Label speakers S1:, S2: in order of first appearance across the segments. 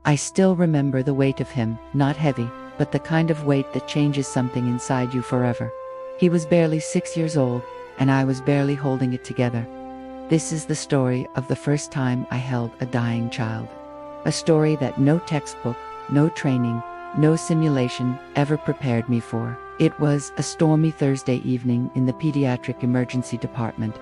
S1: I still remember the weight of him, not heavy, but the kind of weight that changes something inside you forever. He was barely 6 years old, and I was barely holding it together. This is the story of the first time I held a dying child. A story that no textbook, no training, no simulation ever prepared me for. It was a stormy Thursday evening in the pediatric emergency department.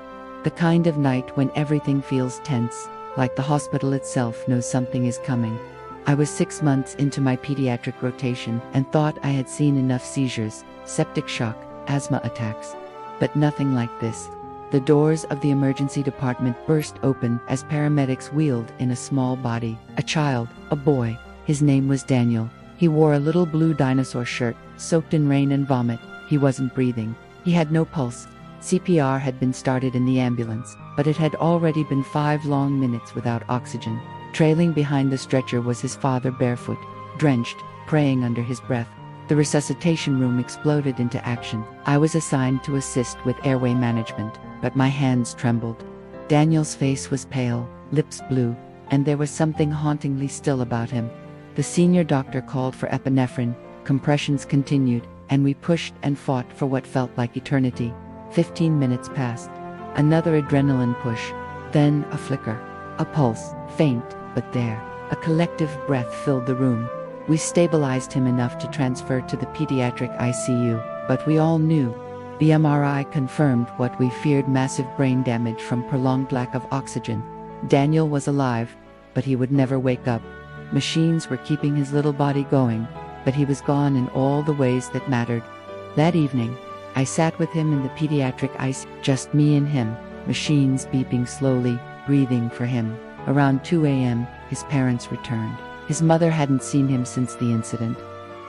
S1: The kind of night when everything feels tense, like the hospital itself knows something is coming. I was 6 months into my pediatric rotation and thought I had seen enough seizures, septic shock, asthma attacks. But nothing like this. The doors of the emergency department burst open as paramedics wheeled in a small body. A child, a boy. His name was Daniel. He wore a little blue dinosaur shirt, soaked in rain and vomit. He wasn't breathing. He had no pulse. CPR had been started in the ambulance, but it had already been 5 long minutes without oxygen. Trailing behind the stretcher was his father, barefoot, drenched, praying under his breath. The resuscitation room exploded into action. I was assigned to assist with airway management, but my hands trembled. Daniel's face was pale, lips blue, and there was something hauntingly still about him. The senior doctor called for epinephrine, compressions continued, and we pushed and fought for what felt like eternity. 15 minutes passed. Another adrenaline push. Then a flicker. A pulse, faint, but there. A collective breath filled the room. We stabilized him enough to transfer to the pediatric ICU, but we all knew. The MRI confirmed what we feared: massive brain damage from prolonged lack of oxygen. Daniel was alive, but he would never wake up. Machines were keeping his little body going, but he was gone in all the ways that mattered. That evening, I sat with him in the pediatric ICU, just me and him, machines beeping slowly, breathing for him. Around 2 a.m., his parents returned. His mother hadn't seen him since the incident.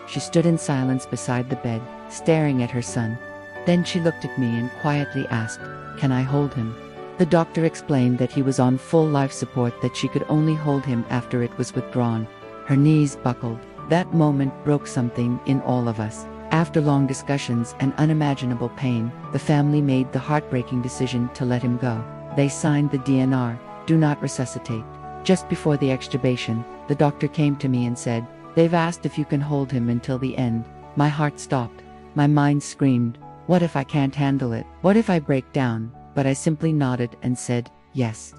S1: She stood in silence beside the bed, staring at her son. Then she looked at me and quietly asked, "Can I hold him?" The doctor explained that he was on full life support, that she could only hold him after it was withdrawn. Her knees buckled. That moment broke something in all of us. After long discussions and unimaginable pain, the family made the heartbreaking decision to let him go. They signed the DNR, do not resuscitate. Just before the extubation, the doctor came to me and said, "They've asked if you can hold him until the end." My heart stopped. My mind screamed, what if I can't handle it? What if I break down? But I simply nodded and said, yes.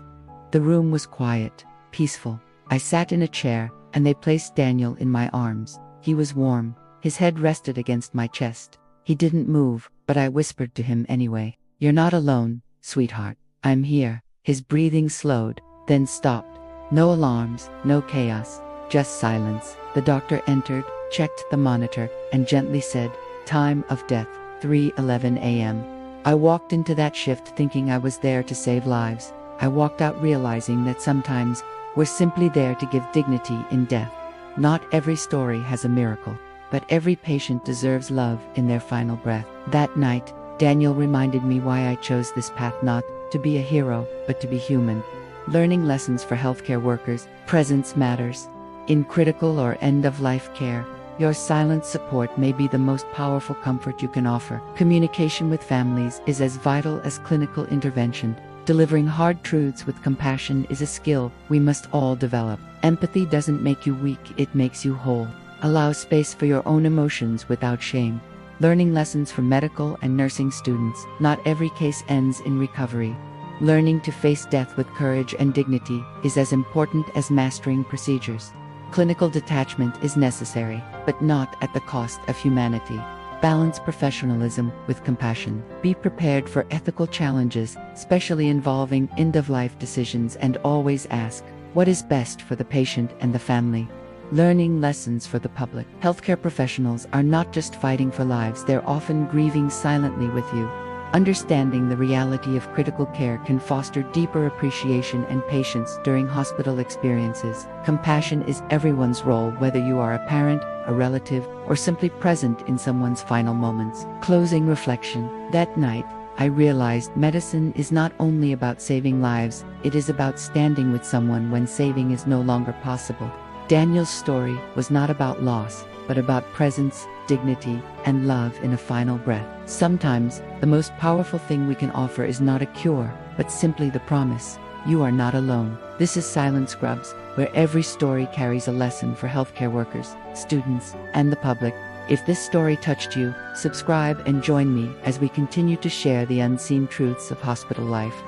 S1: The room was quiet, peaceful. I sat in a chair, and they placed Daniel in my arms. He was warm. His head rested against my chest. He didn't move, but I whispered to him anyway, "You're not alone, sweetheart. I'm here." His breathing slowed, then stopped. No alarms, no chaos, just silence. The doctor entered, checked the monitor, and gently said, "Time of death, 3:11 a.m. I walked into that shift thinking I was there to save lives. I walked out realizing that sometimes we're simply there to give dignity in death. Not every story has a miracle, but every patient deserves love in their final breath. That night, Daniel reminded me why I chose this path: not to be a hero, but to be human. Learning lessons for healthcare workers. Presence matters. In critical or end-of-life care, your silent support may be the most powerful comfort you can offer. Communication with families is as vital as clinical intervention. Delivering hard truths with compassion is a skill we must all develop. Empathy doesn't make you weak, it makes you whole. Allow space for your own emotions without shame. Learning lessons for medical and nursing students. Not every case ends in recovery. Learning to face death with courage and dignity is as important as mastering procedures. Clinical detachment is necessary, but not at the cost of humanity. Balance professionalism with compassion. Be prepared for ethical challenges, especially involving end-of-life decisions, and always ask, what is best for the patient and the family? Learning lessons for the public. Healthcare professionals are not just fighting for lives, they're often grieving silently with you. Understanding the reality of critical care can foster deeper appreciation and patience during hospital experiences. Compassion is everyone's role, whether you are a parent, a relative, or simply present in someone's final moments. Closing reflection. That night, I realized medicine is not only about saving lives, it is about standing with someone when saving is no longer possible. Daniel's story was not about loss, but about presence, dignity, and love in a final breath. Sometimes, the most powerful thing we can offer is not a cure, but simply the promise, you are not alone. This is Silent Scrubs, where every story carries a lesson for healthcare workers, students, and the public. If this story touched you, subscribe and join me as we continue to share the unseen truths of hospital life.